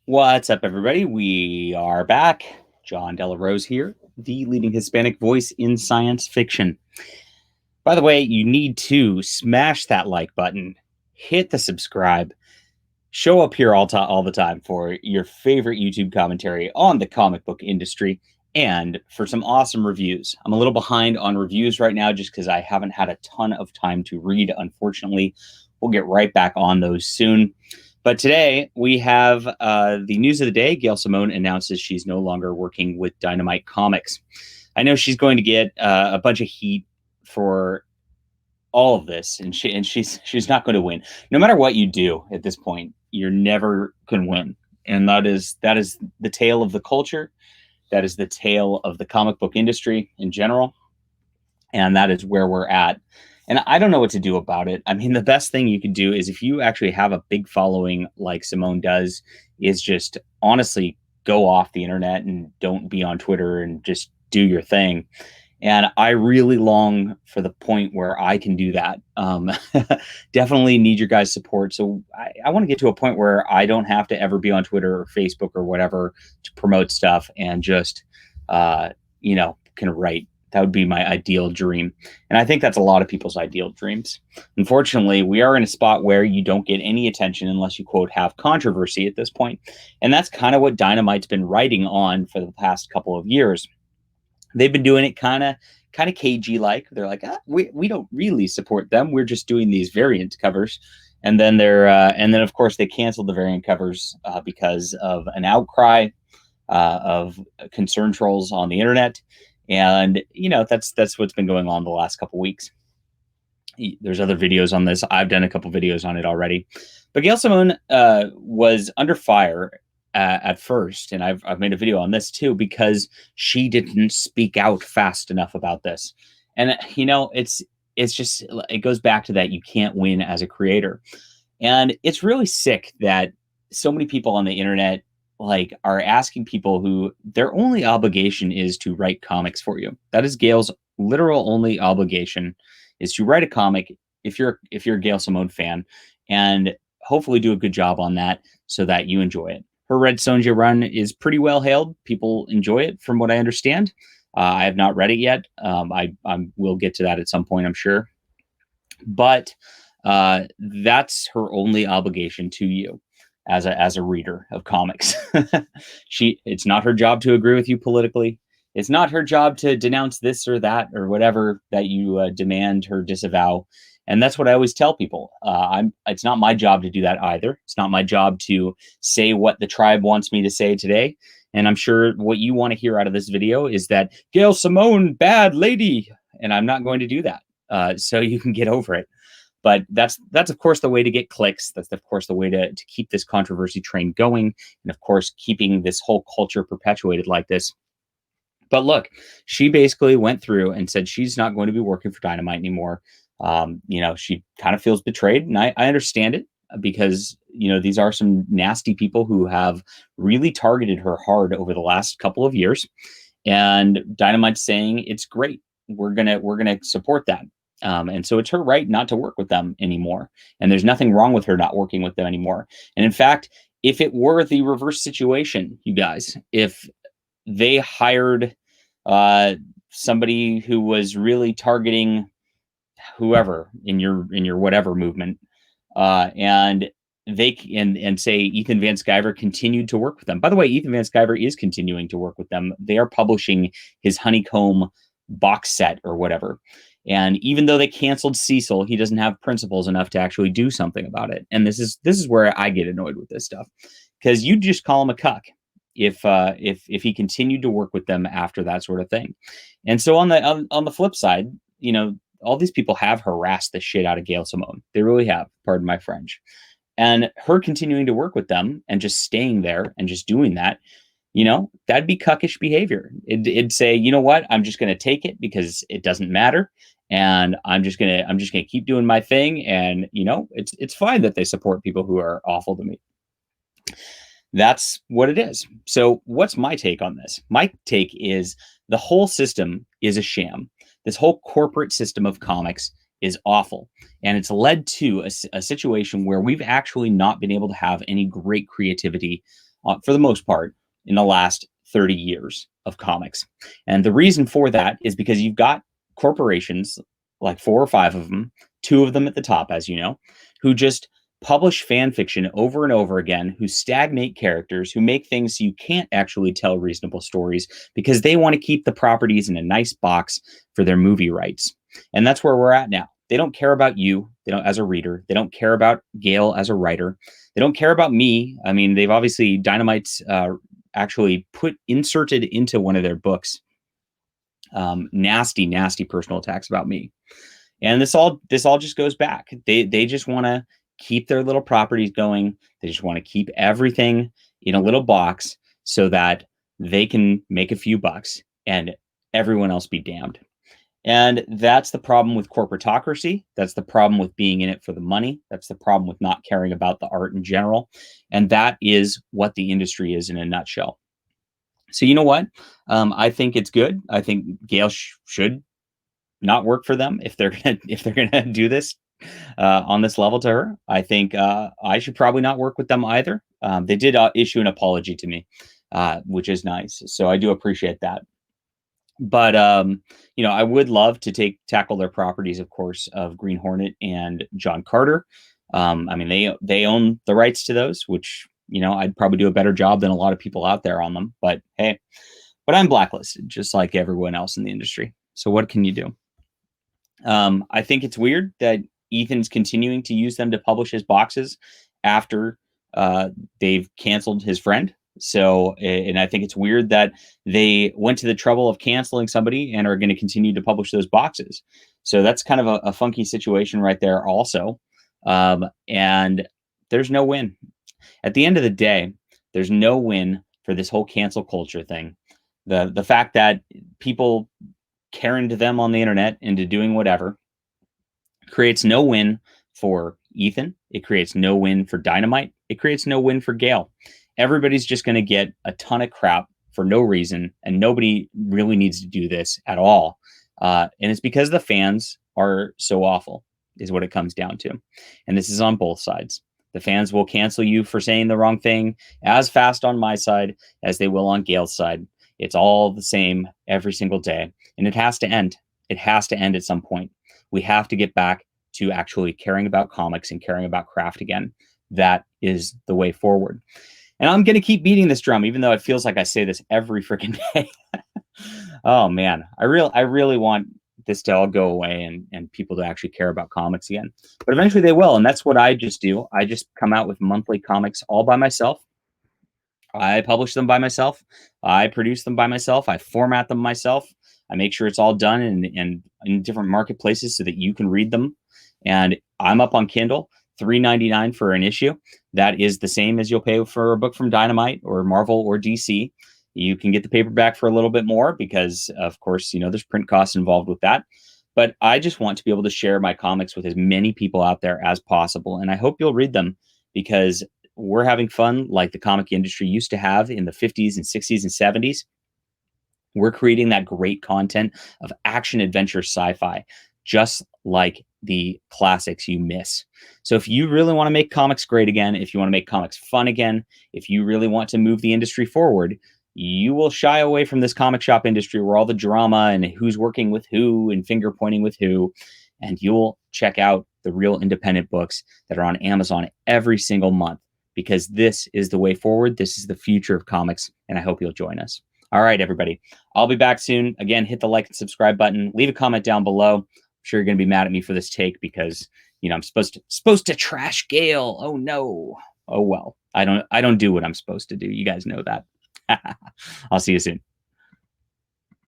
What's up, everybody? We are back. John Della Rose here, the leading Hispanic voice in science fiction. By the way, you need to smash that like button, hit the subscribe, show up here all the time for your favorite YouTube commentary on the comic book industry, and for some awesome reviews. I'm a little behind on reviews right now just because I haven't had a ton of time to read, unfortunately. We'll get right back on those soon. But today we have the news of the day. Gail Simone announces she's no longer working with Dynamite Comics. I know she's going to get a bunch of heat for all of this, and she's not going to win. No matter what you do at this point, you're never can win, and that is the tale of the culture. That is the tale of the comic book industry in general, and that is where we're at. And I don't know what to do about it. I mean, the best thing you can do is if you actually have a big following like Simone does, is just honestly go off the internet and don't be on Twitter and just do your thing. And I really long for the point where I can do that. Definitely need your guys' support. So I want to get to a point where I don't have to ever be on Twitter or Facebook or whatever to promote stuff and just, can write. That would be my ideal dream. And I think that's a lot of people's ideal dreams. Unfortunately, we are in a spot where you don't get any attention unless you, quote, have controversy at this point. And that's kind of what Dynamite's been writing on for the past couple of years. They've been doing it kind of cagey like. They're like, we don't really support them. We're just doing these variant covers. And then of course they canceled the variant covers because of an outcry of concern trolls on the internet. And that's what's been going on the last couple weeks. There's other videos on this. I've done a couple videos on it already. But Gail Simone was under fire at first, and I've made a video on this too because she didn't speak out fast enough about this. And it's just it goes back to that you can't win as a creator. And it's really sick that so many people on the internet are asking people who their only obligation is to write comics for you. That is Gail's literal only obligation, is to write a comic if you're a Gail Simone fan, and hopefully do a good job on that so that you enjoy it. Her Red Sonja run is pretty well hailed. People enjoy it from what I understand. I have not read it yet. I will get to that at some point, I'm sure. But that's her only obligation to you as a reader of comics. It's not her job to agree with you politically. It's not her job to denounce this or that or whatever that you demand her disavow. And that's what I always tell people. It's not my job to do that either. It's not my job to say what the tribe wants me to say today. And I'm sure what you want to hear out of this video is that Gail Simone, bad lady. And I'm not going to do that. So you can get over it. But that's of course the way to get clicks. That's of course the way to keep this controversy train going, and of course keeping this whole culture perpetuated like this. But look, she basically went through and said she's not going to be working for Dynamite anymore. She kind of feels betrayed, and I understand it because these are some nasty people who have really targeted her hard over the last couple of years, and Dynamite's saying it's great. We're gonna support that. And so it's her right not to work with them anymore. And there's nothing wrong with her not working with them anymore. And in fact, if it were the reverse situation, you guys, if they hired somebody who was really targeting whoever in your whatever movement, and say Ethan Van Sciver continued to work with them. By the way, Ethan Van Sciver is continuing to work with them. They are publishing his Honeycomb box set or whatever. And even though they canceled Cecil, he doesn't have principles enough to actually do something about it. And this is where I get annoyed with this stuff, because you just call him a cuck if he continued to work with them after that sort of thing. And so on the flip side, all these people have harassed the shit out of Gail Simone. They really have, pardon my French. And her continuing to work with them and just staying there and just doing that, that'd be cuckish behavior. It'd say, you know what, I'm just going to take it because it doesn't matter. And I'm just going to keep doing my thing. And, it's fine that they support people who are awful to me. That's what it is. So what's my take on this? My take is the whole system is a sham. This whole corporate system of comics is awful. And it's led to a situation where we've actually not been able to have any great creativity for the most part, in the last 30 years of comics. And the reason for that is because you've got corporations, like 4 or 5 of them, 2 of them at the top, as you know, who just publish fan fiction over and over again, who stagnate characters, who make things so you can't actually tell reasonable stories because they want to keep the properties in a nice box for their movie rights. And that's where we're at now. They don't care about you, they don't, as a reader. They don't care about Gail as a writer. They don't care about me. I mean, they've obviously Dynamite's actually inserted into one of their books nasty, nasty personal attacks about me. And this all just goes back. They just want to keep their little properties going. They just want to keep everything in a little box so that they can make a few bucks and everyone else be damned. And that's the problem with corporatocracy. That's the problem with being in it for the money. That's the problem with not caring about the art in general. And that is what the industry is in a nutshell. So you know what? I think it's good. I think Gail should not work for them if they're gonna do this on this level to her. I think I should probably not work with them either. They did issue an apology to me, which is nice. So I do appreciate that. But I would love to tackle their properties, of course, of Green Hornet and John Carter. I mean, they own the rights to those, which I'd probably do a better job than a lot of people out there on them. But hey, I'm blacklisted just like everyone else in the industry. So what can you do? I think it's weird that Ethan's continuing to use them to publish his boxes after they've canceled his friend. So, and I think it's weird that they went to the trouble of canceling somebody and are going to continue to publish those boxes. So that's kind of a funky situation right there also. And there's no win. At the end of the day, there's no win for this whole cancel culture thing. The fact that people caring to them on the internet into doing whatever creates no win for Ethan. It creates no win for Dynamite. It creates no win for Gail. Everybody's just going to get a ton of crap for no reason, and nobody really needs to do this at all. And it's because the fans are so awful, is what it comes down to. And this is on both sides. The fans will cancel you for saying the wrong thing as fast on my side as they will on Gail's side. It's all the same every single day. And it has to end. It has to end at some point. We have to get back to actually caring about comics and caring about craft again. That is the way forward. And I'm going to keep beating this drum, even though it feels like I say this every freaking day. Oh, man. I really want this to all go away and people to actually care about comics again. But eventually they will. And that's what I just do. I just come out with monthly comics all by myself. I publish them by myself. I produce them by myself. I format them myself. I make sure it's all done in different marketplaces so that you can read them. And I'm up on Kindle, $3.99 for an issue. That is the same as you'll pay for a book from Dynamite or Marvel or DC. You can get the paperback for a little bit more because, of course, there's print costs involved with that. But I just want to be able to share my comics with as many people out there as possible. And I hope you'll read them because we're having fun like the comic industry used to have in the 50s and 60s and 70s. We're creating that great content of action, adventure, sci-fi, just like the classics you miss. So if you really want to make comics great again, if you want to make comics fun again, if you really want to move the industry forward, you will shy away from this comic shop industry where all the drama and who's working with who and finger pointing with who, and you'll check out the real independent books that are on Amazon every single month, because this is the way forward. This is the future of comics, and I hope you'll join us. All right, everybody. I'll be back soon. Again, hit the like and subscribe button. Leave a comment down below. I'm sure you're going to be mad at me for this take because, I'm supposed to trash Gail. Oh, no. Oh, well. I don't do what I'm supposed to do. You guys know that. I'll see you soon.